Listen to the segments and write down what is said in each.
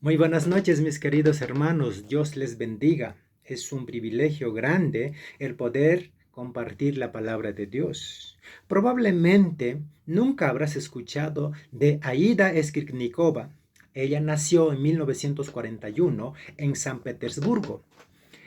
Muy buenas noches, mis queridos hermanos. Dios les bendiga. Es un privilegio grande el poder compartir la palabra de Dios. Probablemente nunca habrás escuchado de Aida Skirnikova. Ella nació en 1941 en San Petersburgo,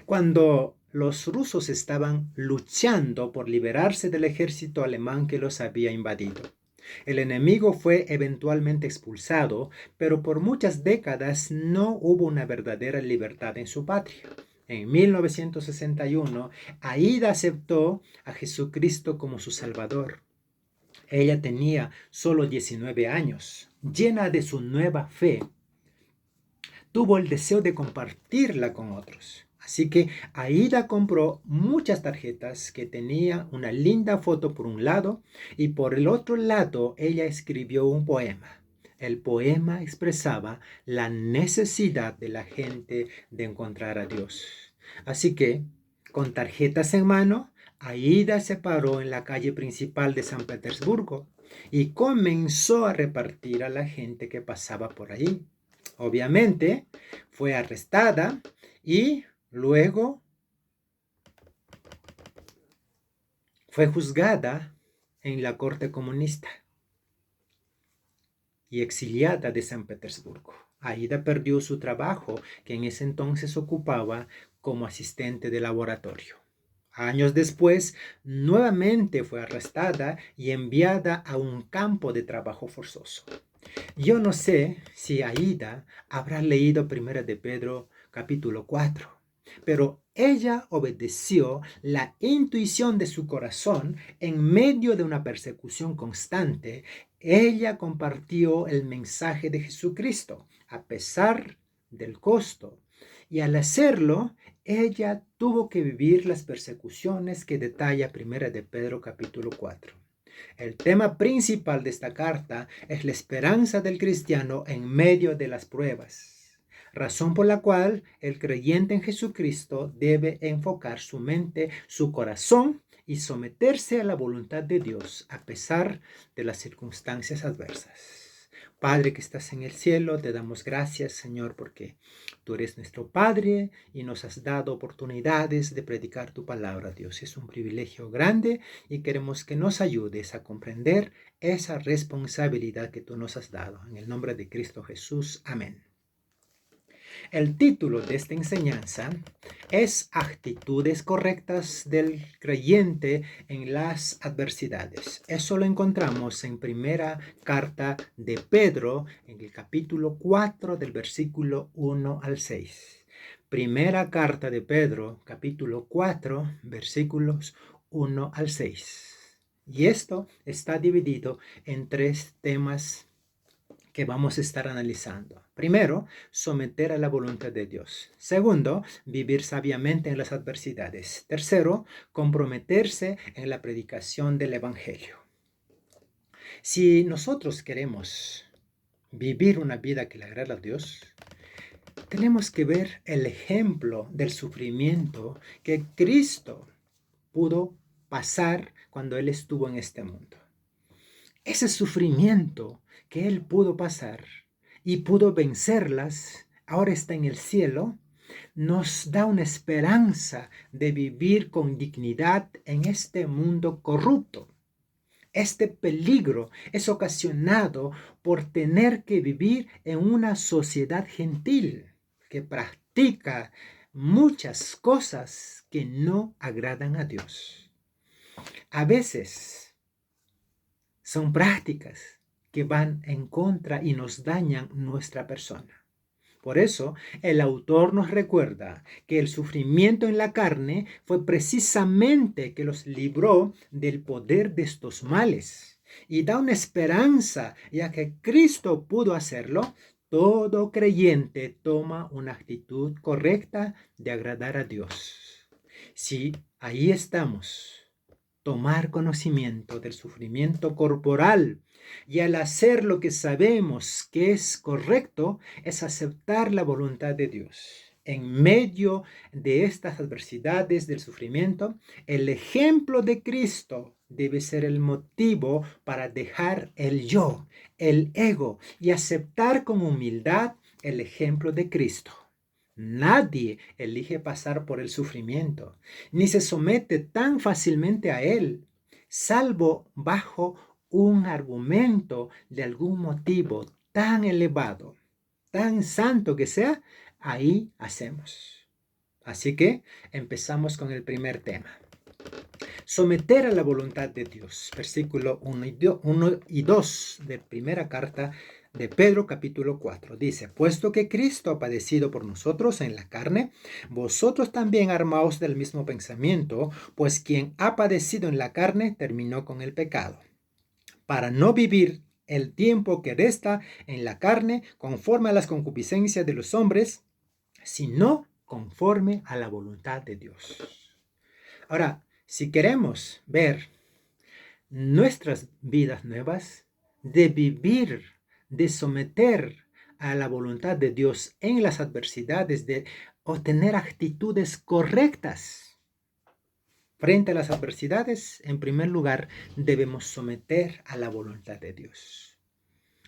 cuando los rusos estaban luchando por liberarse del ejército alemán que los había invadido. El enemigo fue eventualmente expulsado, pero por muchas décadas no hubo una verdadera libertad en su patria. En 1961, Aida aceptó a Jesucristo como su Salvador. Ella tenía solo 19 años. Llena de su nueva fe, tuvo el deseo de compartirla con otros. Así que Aida compró muchas tarjetas que tenían una linda foto por un lado y por el otro lado ella escribió un poema. El poema expresaba la necesidad de la gente de encontrar a Dios. Así que, con tarjetas en mano, Aida se paró en la calle principal de San Petersburgo y comenzó a repartir a la gente que pasaba por allí. Obviamente, fue arrestada y luego fue juzgada en la corte comunista y exiliada de San Petersburgo. Aida perdió su trabajo, que en ese entonces ocupaba como asistente de laboratorio. Años después, nuevamente fue arrestada y enviada a un campo de trabajo forzoso. Yo no sé si Aida habrá leído Primera de Pedro capítulo 4, pero ella obedeció la intuición de su corazón en medio de una persecución constante. Ella compartió el mensaje de Jesucristo a pesar del costo. Y al hacerlo, ella tuvo que vivir las persecuciones que detalla Primera de Pedro capítulo 4. El tema principal de esta carta es la esperanza del cristiano en medio de las pruebas, razón por la cual el creyente en Jesucristo debe enfocar su mente, su corazón y someterse a la voluntad de Dios a pesar de las circunstancias adversas. Padre que estás en el cielo, te damos gracias, Señor, porque tú eres nuestro Padre y nos has dado oportunidades de predicar tu palabra, Dios. Es un privilegio grande y queremos que nos ayudes a comprender esa responsabilidad que tú nos has dado. En el nombre de Cristo Jesús. Amén. El título de esta enseñanza es Actitudes correctas del creyente en las adversidades. Eso lo encontramos en primera carta de Pedro, en el capítulo 4 del versículo 1 al 6. Primera carta de Pedro, capítulo 4, versículos 1 al 6. Y esto está dividido en tres temas que vamos a estar analizando. Primero, someter a la voluntad de Dios. Segundo, vivir sabiamente en las adversidades. Tercero, comprometerse en la predicación del Evangelio. Si nosotros queremos vivir una vida que le agrada a Dios, tenemos que ver el ejemplo del sufrimiento que Cristo pudo pasar cuando Él estuvo en este mundo. Ese sufrimiento que Él pudo pasar y pudo vencerlas, ahora está en el cielo, nos da una esperanza de vivir con dignidad en este mundo corrupto. Este peligro es ocasionado por tener que vivir en una sociedad gentil que practica muchas cosas que no agradan a Dios. A veces son prácticas que van en contra y nos dañan nuestra persona. Por eso, el autor nos recuerda que el sufrimiento en la carne fue precisamente que los libró del poder de estos males y da una esperanza, ya que Cristo pudo hacerlo. Todo creyente toma una actitud correcta de agradar a Dios. Si ahí estamos, tomar conocimiento del sufrimiento corporal y al hacer lo que sabemos que es correcto, es aceptar la voluntad de Dios. En medio de estas adversidades del sufrimiento, el ejemplo de Cristo debe ser el motivo para dejar el yo, el ego y aceptar con humildad el ejemplo de Cristo. Nadie elige pasar por el sufrimiento, ni se somete tan fácilmente a él, salvo bajo un argumento de algún motivo tan elevado, tan santo que sea, ahí hacemos. Así que empezamos con el primer tema. Someter a la voluntad de Dios. Versículo 1 y 2 de primera carta de Pedro capítulo 4. Dice, puesto que Cristo ha padecido por nosotros en la carne, vosotros también armaos del mismo pensamiento, pues quien ha padecido en la carne terminó con el pecado, para no vivir el tiempo que resta en la carne conforme a las concupiscencias de los hombres, sino conforme a la voluntad de Dios. Ahora, si queremos ver nuestras vidas nuevas, de vivir, de someter a la voluntad de Dios en las adversidades, de obtener actitudes correctas frente a las adversidades, en primer lugar, debemos someter a la voluntad de Dios.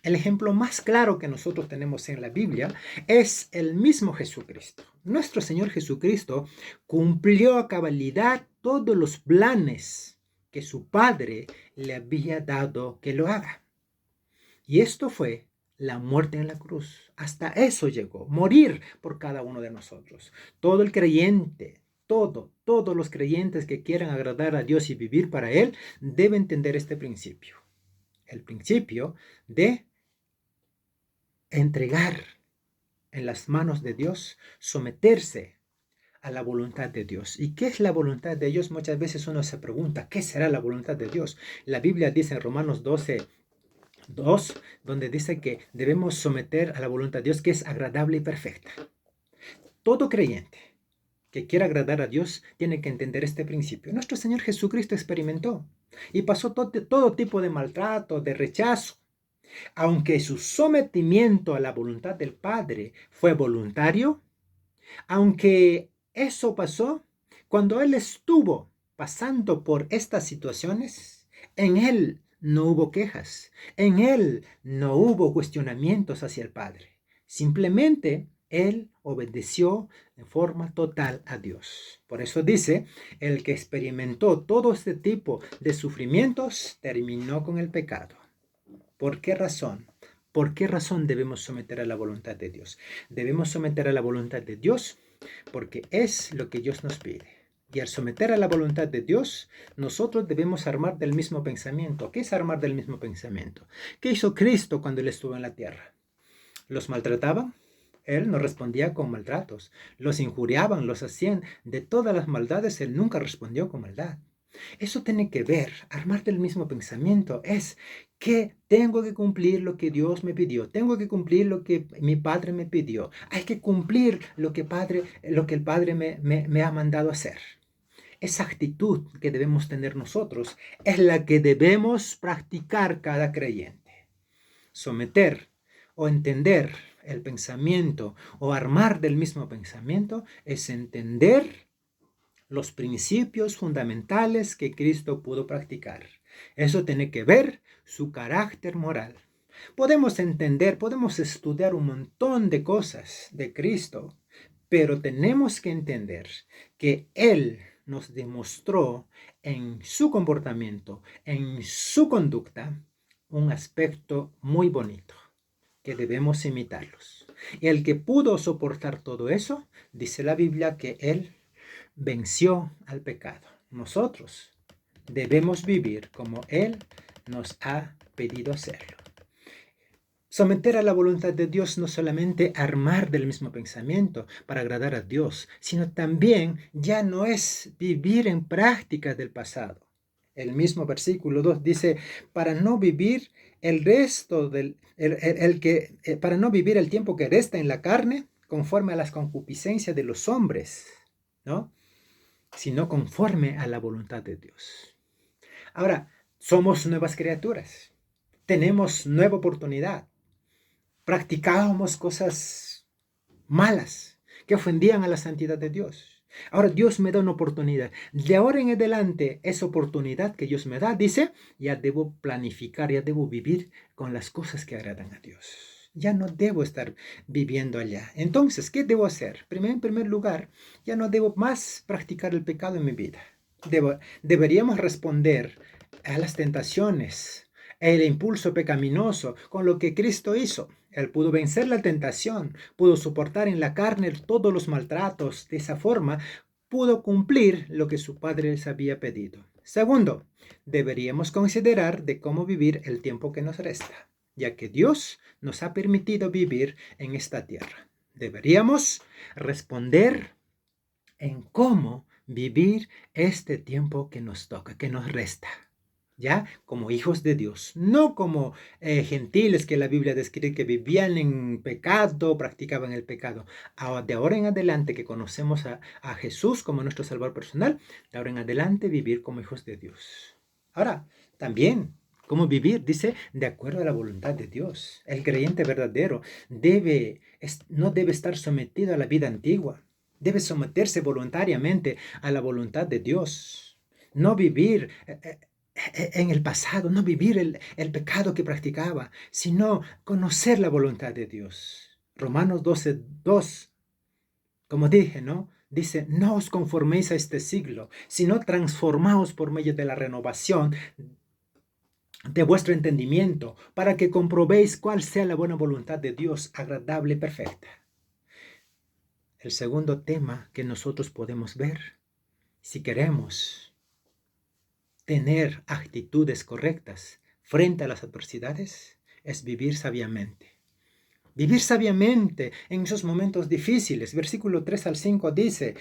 El ejemplo más claro que nosotros tenemos en la Biblia es el mismo Jesucristo. Nuestro Señor Jesucristo cumplió a cabalidad todos los planes que su Padre le había dado que lo haga. Y esto fue la muerte en la cruz. Hasta eso llegó, morir por cada uno de nosotros. Todo el creyente, todos los creyentes que quieran agradar a Dios y vivir para Él, deben entender este principio. El principio de entregar en las manos de Dios, someterse a la voluntad de Dios. ¿Y qué es la voluntad de Dios? Muchas veces uno se pregunta, ¿qué será la voluntad de Dios? La Biblia dice en Romanos 12:2, donde dice que debemos someter a la voluntad de Dios, que es agradable y perfecta. Todo creyente que quiera agradar a Dios tiene que entender este principio. Nuestro Señor Jesucristo experimentó y pasó todo tipo de maltrato, de rechazo. Aunque su sometimiento a la voluntad del Padre fue voluntario, aunque eso pasó, cuando Él estuvo pasando por estas situaciones, en Él no hubo quejas, en Él no hubo cuestionamientos hacia el Padre. Simplemente Él obedeció de forma total a Dios. Por eso dice, el que experimentó todo este tipo de sufrimientos terminó con el pecado. ¿Por qué razón? ¿Por qué razón debemos someter a la voluntad de Dios? Debemos someter a la voluntad de Dios porque es lo que Dios nos pide. Y al someter a la voluntad de Dios, nosotros debemos armar del mismo pensamiento. ¿Qué es armar del mismo pensamiento? ¿Qué hizo Cristo cuando Él estuvo en la tierra? ¿Los maltrataban? Él no respondía con maltratos. Los injuriaban, los hacían de todas las maldades. Él nunca respondió con maldad. Eso tiene que ver, armar del mismo pensamiento, es que tengo que cumplir lo que Dios me pidió, tengo que cumplir lo que mi Padre me pidió, hay que cumplir lo que el Padre me ha mandado hacer. Esa actitud que debemos tener nosotros es la que debemos practicar cada creyente. Someter o entender el pensamiento o armar del mismo pensamiento es entender los principios fundamentales que Cristo pudo practicar. Eso tiene que ver su carácter moral. Podemos entender, podemos estudiar un montón de cosas de Cristo, pero tenemos que entender que Él nos demostró en su comportamiento, en su conducta, un aspecto muy bonito, que debemos imitarlos. Y el que pudo soportar todo eso, dice la Biblia que Él venció al pecado. Nosotros debemos vivir como Él nos ha pedido hacerlo. Someter a la voluntad de Dios no solamente armar del mismo pensamiento para agradar a Dios, sino también ya no es vivir en prácticas del pasado. El mismo versículo 2 dice, para no vivir para no vivir el tiempo que resta en la carne conforme a las concupiscencias de los hombres, ¿no? Sino conforme a la voluntad de Dios. Ahora, somos nuevas criaturas, tenemos nueva oportunidad, practicábamos cosas malas, que ofendían a la santidad de Dios. Ahora Dios me da una oportunidad. De ahora en adelante, esa oportunidad que Dios me da, dice, ya debo planificar, ya debo vivir con las cosas que agradan a Dios. Ya no debo estar viviendo allá. Entonces, ¿qué debo hacer? En primer lugar, ya no debo más practicar el pecado en mi vida. Deberíamos responder a las tentaciones, el impulso pecaminoso con lo que Cristo hizo. Él pudo vencer la tentación, pudo soportar en la carne todos los maltratos. De esa forma, pudo cumplir lo que su Padre les había pedido. Segundo, deberíamos considerar de cómo vivir el tiempo que nos resta, ya que Dios nos ha permitido vivir en esta tierra. Deberíamos responder en cómo vivir este tiempo que nos toca, que nos resta. ¿Ya? Como hijos de Dios, no como gentiles que la Biblia describe que vivían en pecado, practicaban el pecado. De ahora en adelante que conocemos a Jesús como nuestro Salvador personal, de ahora en adelante vivir como hijos de Dios. Ahora, también, ¿cómo vivir? Dice, de acuerdo a la voluntad de Dios. El creyente verdadero no debe estar sometido a la vida antigua. Debe someterse voluntariamente a la voluntad de Dios. No vivir en el pasado, no vivir el pecado que practicaba, sino conocer la voluntad de Dios. Romanos 12:2, como dije, ¿no? Dice, no os conforméis a este siglo, sino transformaos por medio de la renovación de vuestro entendimiento, para que comprobéis cuál sea la buena voluntad de Dios, agradable y perfecta. El segundo tema que nosotros podemos ver, si queremos tener actitudes correctas frente a las adversidades, es vivir sabiamente. Vivir sabiamente en esos momentos difíciles. Versículo 3 al 5 dice,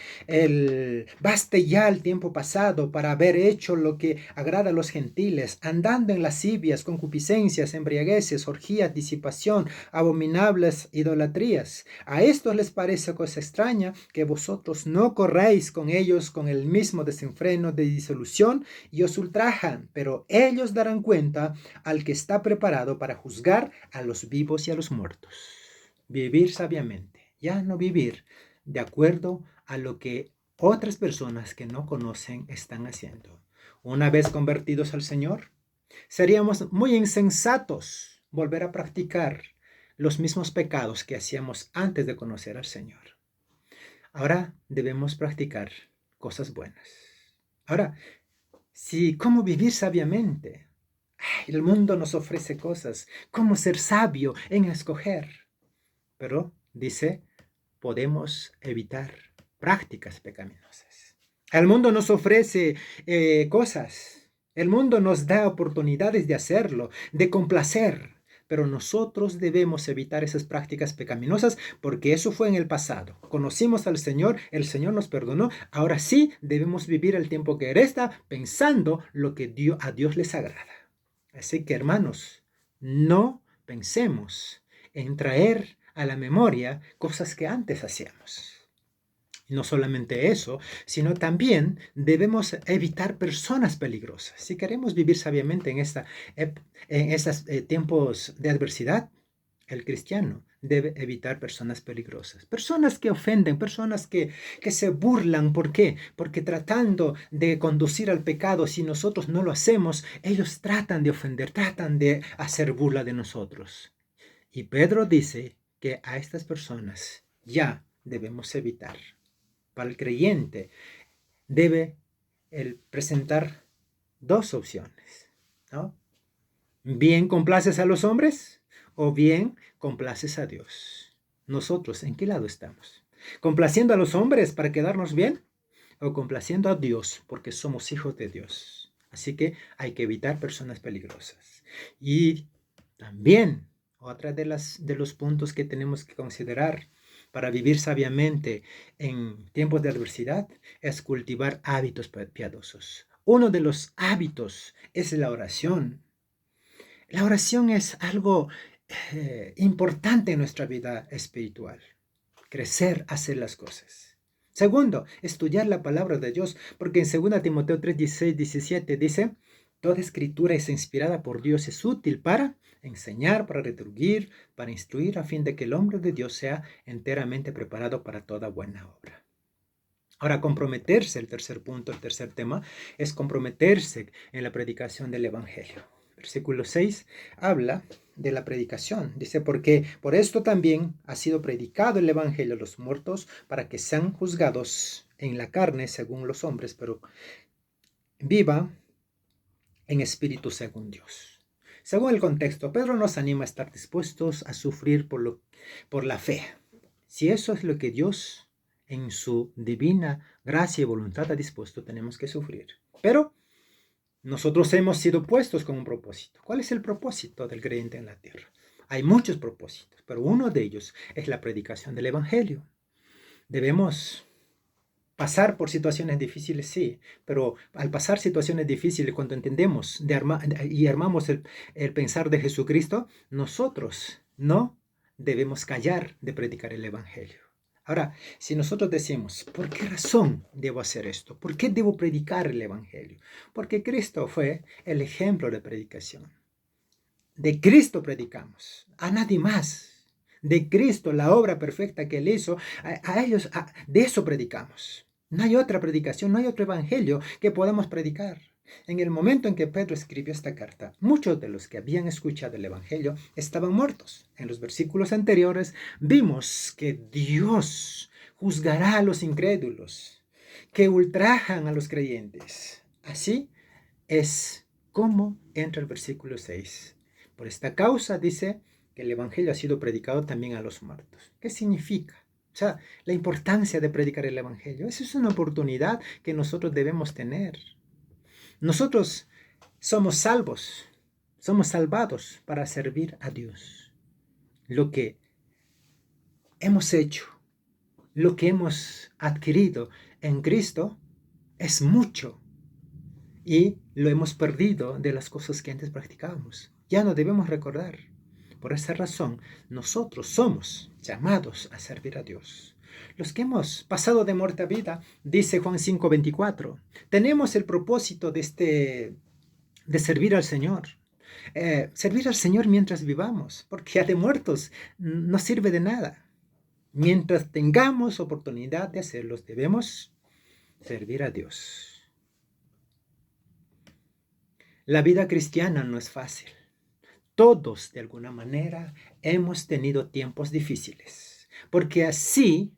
baste ya el tiempo pasado para haber hecho lo que agrada a los gentiles, andando en lascivias, concupiscencias, embriagueces, orgías, disipación, abominables idolatrías. A estos les parece cosa extraña que vosotros no corráis con ellos con el mismo desenfreno de disolución y os ultrajan, pero ellos darán cuenta al que está preparado para juzgar a los vivos y a los muertos. Vivir sabiamente, ya no vivir de acuerdo a lo que otras personas que no conocen están haciendo. Una vez convertidos al Señor, seríamos muy insensatos volver a practicar los mismos pecados que hacíamos antes de conocer al Señor. Ahora debemos practicar cosas buenas. Ahora, ¿cómo vivir sabiamente? El mundo nos ofrece cosas, cómo ser sabio en escoger. Pero, dice, podemos evitar prácticas pecaminosas. El mundo nos ofrece cosas. El mundo nos da oportunidades de hacerlo, de complacer. Pero nosotros debemos evitar esas prácticas pecaminosas porque eso fue en el pasado. Conocimos al Señor, el Señor nos perdonó. Ahora sí debemos vivir el tiempo que resta pensando lo que a Dios les agrada. Así que, hermanos, no pensemos en traer a la memoria cosas que antes hacíamos. Y no solamente eso, sino también debemos evitar personas peligrosas. Si queremos vivir sabiamente en estos tiempos de adversidad, el cristiano debe evitar personas peligrosas, personas que ofenden, personas que se burlan. ¿Por qué? Porque tratando de conducir al pecado, si nosotros no lo hacemos, ellos tratan de ofender, tratan de hacer burla de nosotros. Y Pedro dice que a estas personas ya debemos evitar. Para el creyente debe presentar dos opciones, ¿no? Bien complaces a los hombres o bien complaces a Dios. Nosotros, ¿en qué lado estamos? ¿Complaciendo a los hombres para quedarnos bien? ¿O complaciendo a Dios porque somos hijos de Dios? Así que hay que evitar personas peligrosas. Y también, otra de los puntos que tenemos que considerar para vivir sabiamente en tiempos de adversidad es cultivar hábitos piadosos. Uno de los hábitos es la oración. La oración es algo importante en nuestra vida espiritual. Crecer, hacer las cosas. Segundo, estudiar la palabra de Dios, porque en 2 Timoteo 3:16-17 dice, Toda escritura es inspirada por Dios, es útil para enseñar, para redarguir, para instruir, a fin de que el hombre de Dios sea enteramente preparado para toda buena obra. Ahora, comprometerse, el tercer punto, el tercer tema, es comprometerse en la predicación del Evangelio. Versículo 6 habla de la predicación. Dice, porque por esto también ha sido predicado el Evangelio a los muertos, para que sean juzgados en la carne según los hombres, pero viva en espíritu según Dios. Según el contexto, Pedro nos anima a estar dispuestos a sufrir por la fe. Si eso es lo que Dios en su divina gracia y voluntad ha dispuesto, tenemos que sufrir. Pero nosotros hemos sido puestos con un propósito. ¿Cuál es el propósito del creyente en la tierra? Hay muchos propósitos, pero uno de ellos es la predicación del Evangelio. Debemos pasar por situaciones difíciles, sí, pero al pasar situaciones difíciles, cuando entendemos y armamos el pensar de Jesucristo, nosotros no debemos callar de predicar el Evangelio. Ahora, si nosotros decimos, ¿por qué razón debo hacer esto? ¿Por qué debo predicar el Evangelio? Porque Cristo fue el ejemplo de predicación. De Cristo predicamos, a nadie más. De Cristo, la obra perfecta que Él hizo, de eso predicamos. No hay otra predicación, no hay otro evangelio que podamos predicar. En el momento en que Pedro escribió esta carta, muchos de los que habían escuchado el evangelio estaban muertos. En los versículos anteriores vimos que Dios juzgará a los incrédulos, que ultrajan a los creyentes. Así es como entra el versículo 6. Por esta causa dice que el evangelio ha sido predicado también a los muertos. ¿Qué significa? O sea, la importancia de predicar el evangelio. Esa es una oportunidad que nosotros debemos tener. Nosotros somos salvos, somos salvados para servir a Dios. Lo que hemos hecho, lo que hemos adquirido en Cristo es mucho. Y lo hemos perdido de las cosas que antes practicábamos. Ya no debemos recordar. Por esa razón, nosotros somos llamados a servir a Dios. Los que hemos pasado de muerte a vida, dice Juan 5:24, tenemos el propósito de servir al Señor. Servir al Señor mientras vivamos, porque ya de muertos no sirve de nada. Mientras tengamos oportunidad de hacerlo, debemos servir a Dios. La vida cristiana no es fácil. Todos, de alguna manera, hemos tenido tiempos difíciles, porque así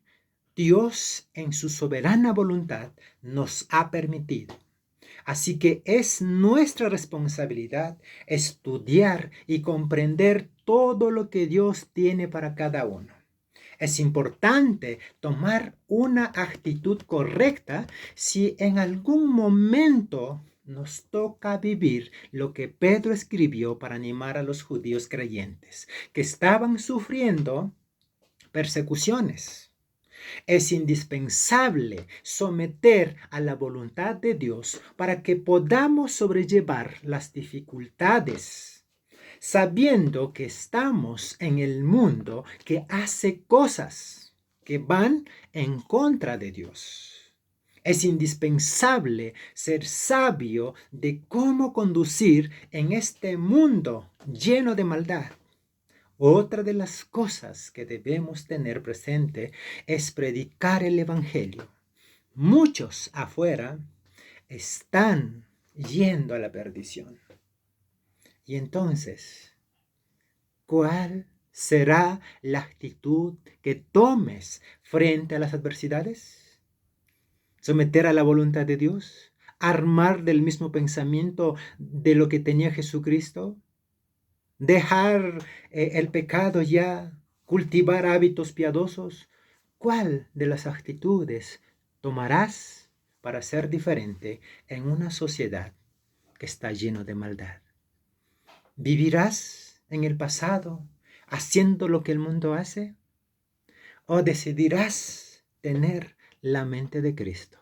Dios, en su soberana voluntad, nos ha permitido. Así que es nuestra responsabilidad estudiar y comprender todo lo que Dios tiene para cada uno. Es importante tomar una actitud correcta si en algún momento nos toca vivir lo que Pedro escribió para animar a los judíos creyentes, que estaban sufriendo persecuciones. Es indispensable someter a la voluntad de Dios para que podamos sobrellevar las dificultades, sabiendo que estamos en el mundo que hace cosas que van en contra de Dios. Es indispensable ser sabio de cómo conducir en este mundo lleno de maldad. Otra de las cosas que debemos tener presente es predicar el Evangelio. Muchos afuera están yendo a la perdición. Y entonces, ¿cuál será la actitud que tomes frente a las adversidades? ¿Someter a la voluntad de Dios? ¿Armar del mismo pensamiento de lo que tenía Jesucristo? ¿Dejar el pecado ya? ¿Cultivar hábitos piadosos? ¿Cuál de las actitudes tomarás para ser diferente en una sociedad que está llena de maldad? ¿Vivirás en el pasado haciendo lo que el mundo hace? ¿O decidirás tener la mente de Cristo?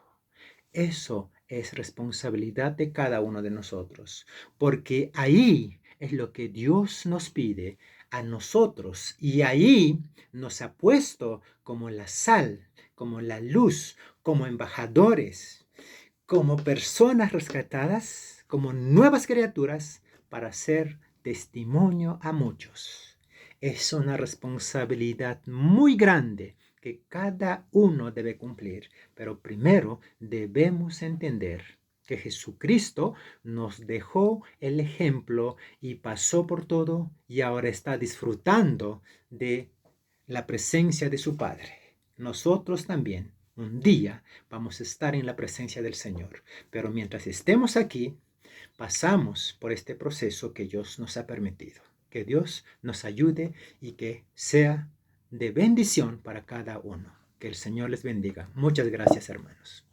Eso es responsabilidad de cada uno de nosotros, porque ahí es lo que Dios nos pide a nosotros y ahí nos ha puesto como la sal, como la luz, como embajadores, como personas rescatadas como nuevas criaturas para ser testimonio a muchos. Es una responsabilidad muy grande que cada uno debe cumplir, pero primero debemos entender que Jesucristo nos dejó el ejemplo y pasó por todo y ahora está disfrutando de la presencia de su Padre. Nosotros también un día vamos a estar en la presencia del Señor, pero mientras estemos aquí, pasamos por este proceso que Dios nos ha permitido. Que Dios nos ayude y que sea de bendición para cada uno. Que el Señor les bendiga. Muchas gracias, hermanos.